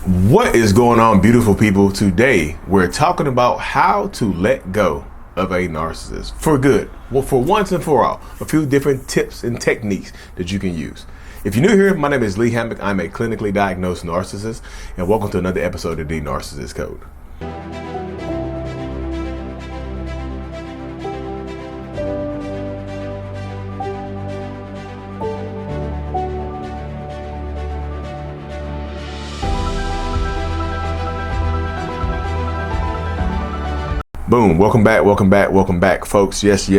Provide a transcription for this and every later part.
What is going on, beautiful people? Today we're talking about how to let go of a narcissist for good. Well, for once and for all, a few different tips and techniques that you can use. If you're new here, my name is Lee Hammock. I'm a clinically diagnosed narcissist, and welcome to another episode of the Narcissists Code. Boom, welcome back, folks. Yes. The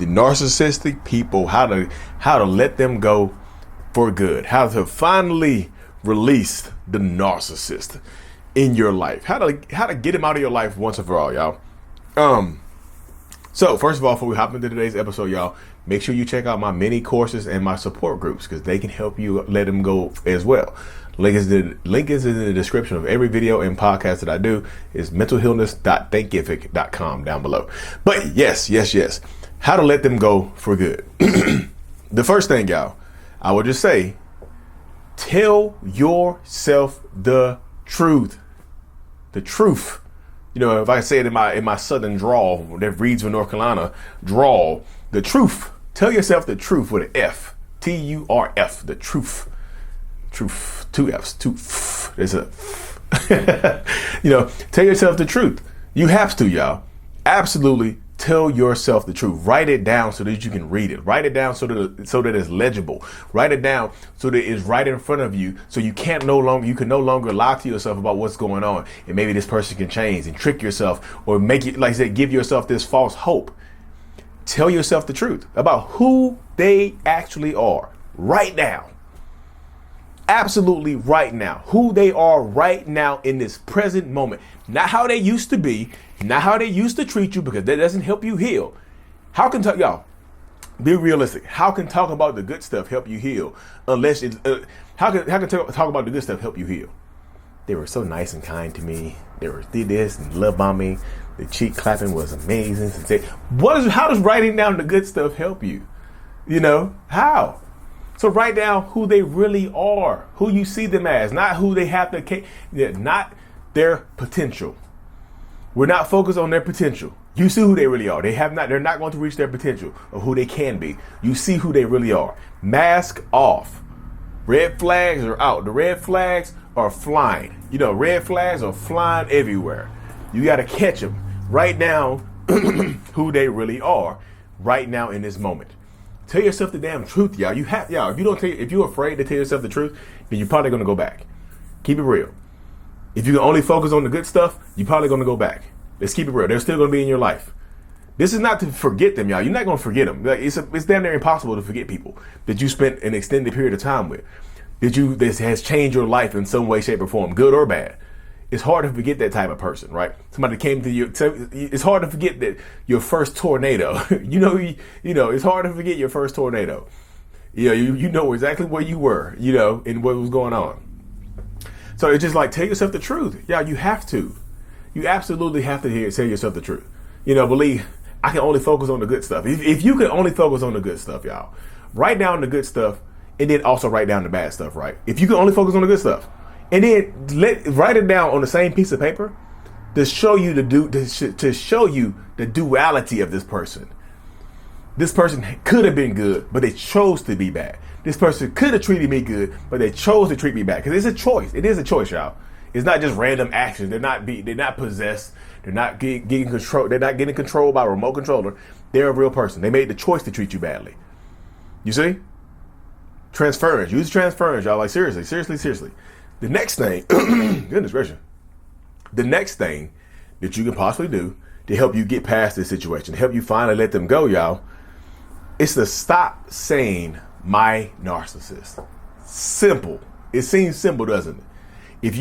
narcissistic people, how to let them go for good. How to finally release the narcissist in your life. How to get him out of your life once and for all, y'all. So first of all, before we hop into today's episode, y'all, make sure you check out my mini courses and my support groups, because they can help you let him go as well. Link is in the description of every video and podcast that I do. Is mentalhealness.thinkific.com down below. But yes. How to let them go for good. The first thing, y'all, I would just say, tell yourself the truth. The truth. You know, if I say it in my southern drawl that reads from North Carolina, drawl, the truth. Tell yourself the truth with an F. T-U-R-F, the truth. Truth, two F's, there's a, tell yourself the truth. You have to, y'all. Absolutely tell yourself the truth. Write it down so that you can read it. Write it down so that it's legible. Write it down so that it's right in front of you, so you can no longer lie to yourself about what's going on, and maybe this person can change and trick yourself, or make it, like I said, give yourself this false hope. Tell yourself the truth about who they actually are right now. Absolutely right now, who they are right now in this present moment, not how they used to be, not how they used to treat you, because that doesn't help you heal. How can y'all be realistic? How can talk about the good stuff help you heal? Unless it's how can talk about the good stuff help you heal? They were so nice and kind to me. They did this and love bombed me. The cheek clapping was amazing. How does writing down the good stuff help you? How? So write down who they really are, who you see them as, not who they have to, not their potential. We're not focused on their potential. You see who they really are. They're not going to reach their potential of who they can be. You see who they really are. Mask off. Red flags are out. The red flags are flying. Red flags are flying everywhere. You got to catch them. Write down who they really are right now in this moment. Tell yourself the damn truth, y'all. If you're afraid to tell yourself the truth, then you're probably gonna go back. Keep it real. If you can only focus on the good stuff, you're probably gonna go back. Let's keep it real. They're still gonna be in your life. This is not to forget them, y'all. You're not gonna forget them. It's damn near impossible to forget people that you spent an extended period of time with. This has changed your life in some way, shape, or form, good or bad. It's hard to forget that type of person, right? Somebody came to you. It's hard to forget that your first tornado. It's hard to forget your first tornado. You know exactly where you were, and what was going on. So it's just like, tell yourself the truth. Yeah, you have to. You absolutely have to tell yourself the truth. Believe I can only focus on the good stuff. If you can only focus on the good stuff, y'all, write down the good stuff and then also write down the bad stuff, right? If you can only focus on the good stuff. And then write it down on the same piece of paper to show you the duality of this person. This person could have been good, but they chose to be bad. This person could have treated me good, but they chose to treat me bad. Because it's a choice. It is a choice, y'all. It's not just random actions. They're not possessed. They're not getting control. They're not getting controlled by a remote controller. They're a real person. They made the choice to treat you badly. You see? Transference. Use transference, y'all. Like seriously. The next thing, goodness gracious, the next thing that you can possibly do to help you get past this situation, to help you finally let them go, y'all, is to stop saying my narcissist. Simple. It seems simple, doesn't it? If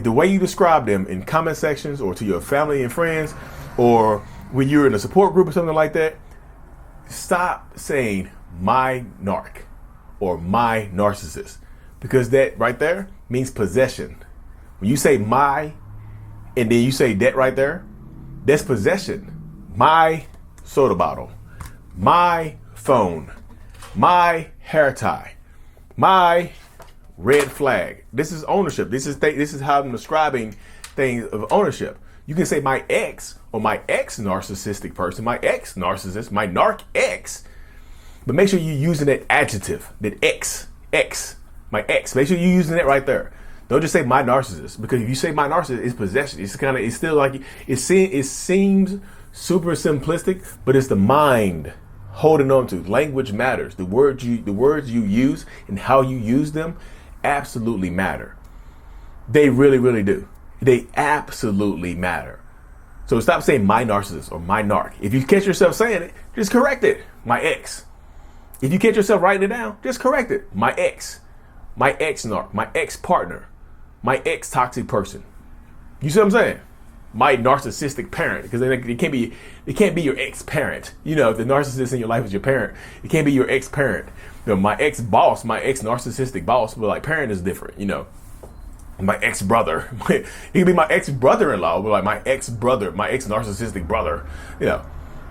the way you describe them in comment sections or to your family and friends, or when you're in a support group or something like that, stop saying my narc or my narcissist, because that right there means possession. When you say my, and then you say that right there, that's possession. My soda bottle, my phone, my hair tie, my red flag. This is ownership. This is how I'm describing things of ownership. You can say my ex or my ex-narcissistic person, my ex-narcissist, my narc ex, but make sure you're using that adjective, that ex, my ex. Make sure you're using it right there. Don't just say my narcissist, because if you say my narcissist, it's possession. It's still like it seems super simplistic, but it's the mind holding on to. Language matters. The words you use and how you use them absolutely matter. They really, really do. They absolutely matter. So stop saying my narcissist or my narc. If you catch yourself saying it, just correct it. My ex. If you catch yourself writing it down, just correct it. My ex narc, my ex partner, my ex toxic person. You see what I'm saying? My narcissistic parent, because it can't be your ex parent. You know, if the narcissist in your life is your parent, it can't be your ex parent. You know, my ex boss, my ex narcissistic boss, but like parent is different. You know, my ex brother, it could be my ex brother-in-law, but like my ex brother, my ex narcissistic brother. You know,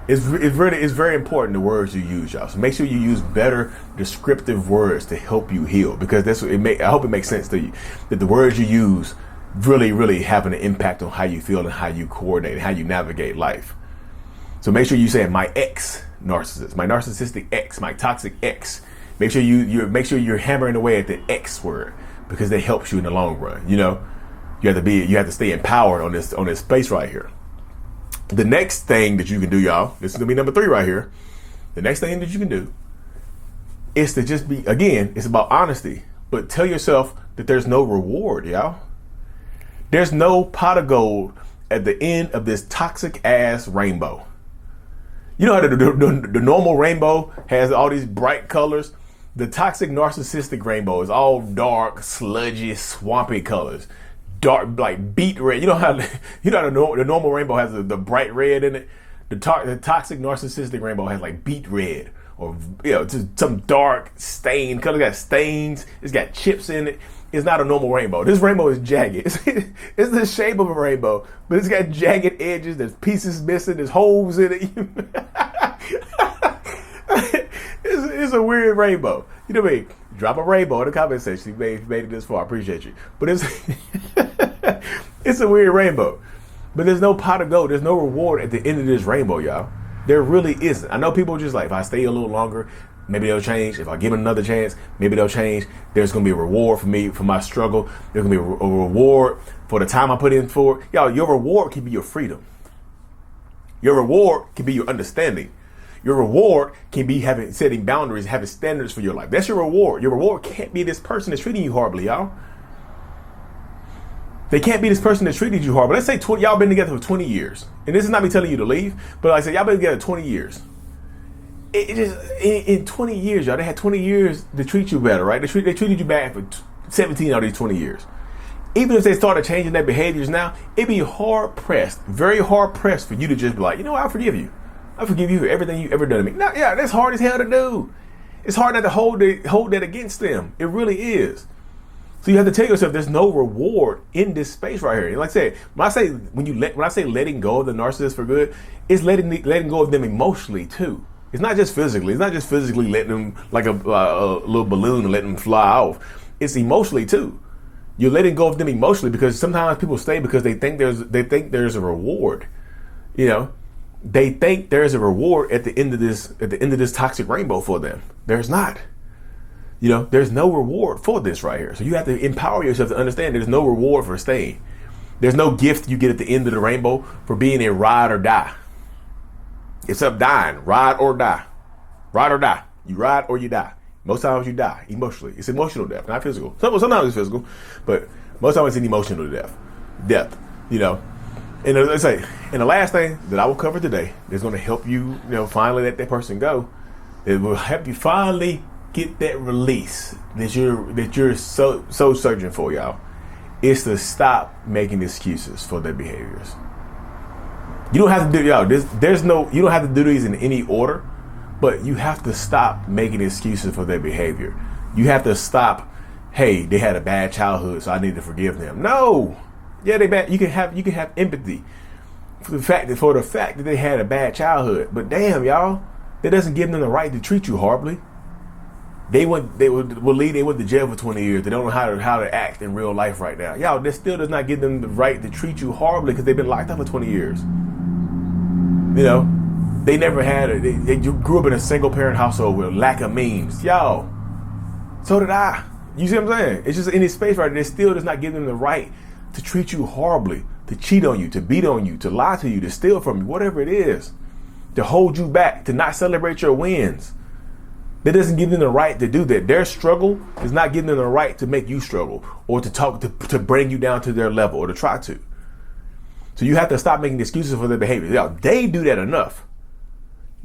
it's very important the words you use, y'all. So make sure you use better descriptive words to help you heal, because that's what I hope it makes sense to you that the words you use really, really having an impact on how you feel and how you coordinate and how you navigate life. So make sure you say my ex narcissist, my narcissistic ex, my toxic ex. Make sure you're hammering away at the X word, because that helps you in the long run. You know, you have to stay empowered on this space right here. The next thing that you can do, y'all, this is gonna be number 3 right here. The next thing that you can do is to just be, again, it's about honesty, but tell yourself that there's no reward, y'all. There's no pot of gold at the end of this toxic ass rainbow. You know how the normal rainbow has all these bright colors? The toxic narcissistic rainbow is all dark, sludgy, swampy colors. Dark, like beet red. You know how the normal rainbow has the bright red in it? The toxic narcissistic rainbow has like beet red, or just some dark stain color. It's got stains. It's got chips in it. It's not a normal rainbow. This rainbow is jagged. It's the shape of a rainbow, but it's got jagged edges. There's pieces missing. There's holes in it. It's a weird rainbow. You know what I mean? Drop a rainbow in the comment section. You made it this far. I appreciate you. But it's a weird rainbow. But there's no pot of gold. There's no reward at the end of this rainbow, y'all. There really isn't. I know people are just like, if I stay a little longer, maybe they'll change. If I give it another chance, maybe they'll change. There's going to be a reward for me, for my struggle. There's going to be a reward for the time I put in for it. Y'all, your reward can be your freedom. Your reward can be your understanding. Your reward can be setting boundaries, having standards for your life. That's your reward. Your reward can't be this person that's treating you horribly, y'all. They can't be this person that treated you horribly. Let's say y'all been together for 20 years. And this is not me telling you to leave, but like I said, y'all been together 20 years. In 20 years, y'all, they had 20 years to treat you better, right? They treated you bad for 17 out of these 20 years. Even if they started changing their behaviors now, it'd be very hard pressed for you to just be like, you know what, I forgive you. I forgive you for everything you've ever done to me. Now, yeah, that's hard as hell to do. It's hard not to hold that against them. It really is. So you have to tell yourself there's no reward in this space right here. And like I said, when I say letting go of the narcissist for good, it's letting go of them emotionally too. It's not just physically. It's not just physically letting them like a little balloon and letting them fly off. It's emotionally too. You're letting go of them emotionally, because sometimes people stay because they think there's a reward. You know, they think there's a reward at the end of this toxic rainbow for them. There's not. You know, there's no reward for this right here. So you have to empower yourself to understand there's no reward for staying. There's no gift you get at the end of the rainbow for being a ride or die. It's up dying, ride or die. Ride or die. You ride or you die. Most times you die emotionally. It's emotional death, not physical. Sometimes it's physical, but most times it's an emotional death. You know. And let's say, and the last thing that I will cover today is going to help you, finally let that person go. It will help you finally get that release that you're so searching for, y'all. Is to stop making excuses for their behaviors. You don't have to do, y'all. You don't have to do these in any order, but you have to stop making excuses for their behavior. You have to stop. Hey, they had a bad childhood, so I need to forgive them. No. Yeah, they bad. You can have empathy for the fact that they had a bad childhood. But damn, y'all, that doesn't give them the right to treat you horribly. They went to jail for 20 years. They don't know how to act in real life right now. Y'all, this still does not give them the right to treat you horribly because they've been locked up for 20 years. You know, they never had they grew up in a single parent household with lack of means. Y'all, so did I. You see what I'm saying? It's just in this space right there, still does not give them the right to treat you horribly, to cheat on you, to beat on you, to lie to you, to steal from you, whatever it is, to hold you back, to not celebrate your wins. That doesn't give them the right to do that. Their struggle is not giving them the right to make you struggle or to bring you down to their level or to try to. So you have to stop making excuses for their behavior. Now, they do that enough.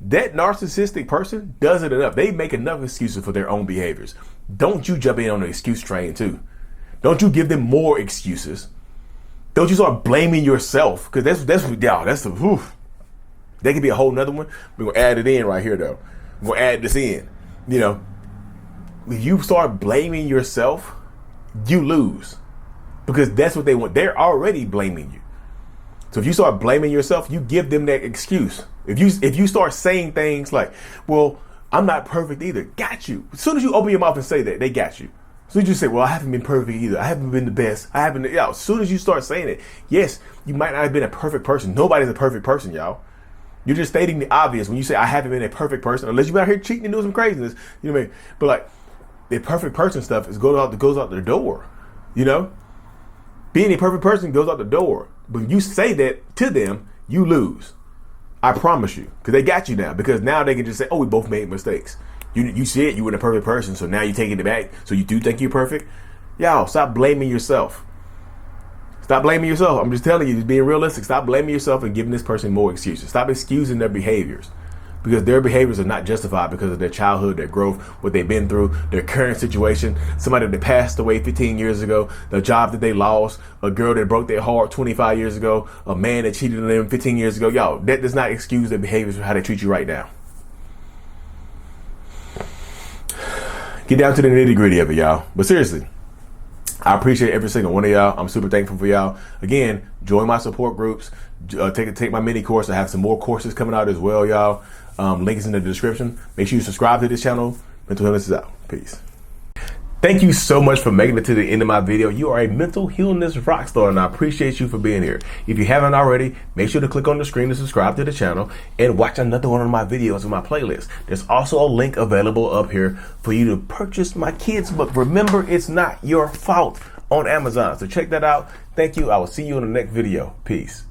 That narcissistic person does it enough. They make enough excuses for their own behaviors. Don't you jump in on the excuse train too. Don't you give them more excuses. Don't you start blaming yourself, because that's the oof. That could be a whole nother one. We're gonna add it in right here though. We're gonna add this in. You know, if you start blaming yourself, you lose, because that's what they want. They're already blaming you. So if you start blaming yourself, you give them that excuse. If you start saying things like, well, I'm not perfect either. Got you. As soon as you open your mouth and say that, they got you. As soon as you say, well, I haven't been perfect either. I haven't been the best. I haven't, yeah. As soon as you start saying it, yes, you might not have been a perfect person. Nobody's a perfect person, y'all. You're just stating the obvious when you say I haven't been a perfect person, unless you're out here cheating and doing some craziness. You know what I mean? But like, the perfect person stuff goes out the door. You know? Being a perfect person goes out the door. But when you say that to them, you lose. I promise you. Because they got you now. Because now they can just say, oh, we both made mistakes. You said you were a perfect person, so now you're taking it back. So you do think you're perfect? Y'all, stop blaming yourself. Stop blaming yourself. I'm just telling you, just being realistic. Stop blaming yourself and giving this person more excuses. Stop excusing their behaviors, because their behaviors are not justified because of their childhood, their growth, what they've been through, their current situation, somebody that passed away 15 years ago, the job that they lost, a girl that broke their heart 25 years ago, a man that cheated on them 15 years ago. Y'all, that does not excuse their behaviors for how they treat you right now. Get down to the nitty gritty of it, y'all. But seriously, I appreciate every single one of y'all. I'm super thankful for y'all. Again, join my support groups. Take my mini course. I have some more courses coming out as well, y'all. Link is in the description. Make sure you subscribe to this channel. Mental Illness is out. Peace. Thank you so much for making it to the end of my video. You are a mental illness rock star, and I appreciate you for being here. If you haven't already, make sure to click on the screen to subscribe to the channel and watch another one of my videos in my playlist. There's also a link available up here for you to purchase my kids' book, Remember It's Not Your Fault, on Amazon. So check that out. Thank you. I will see you in the next video. Peace.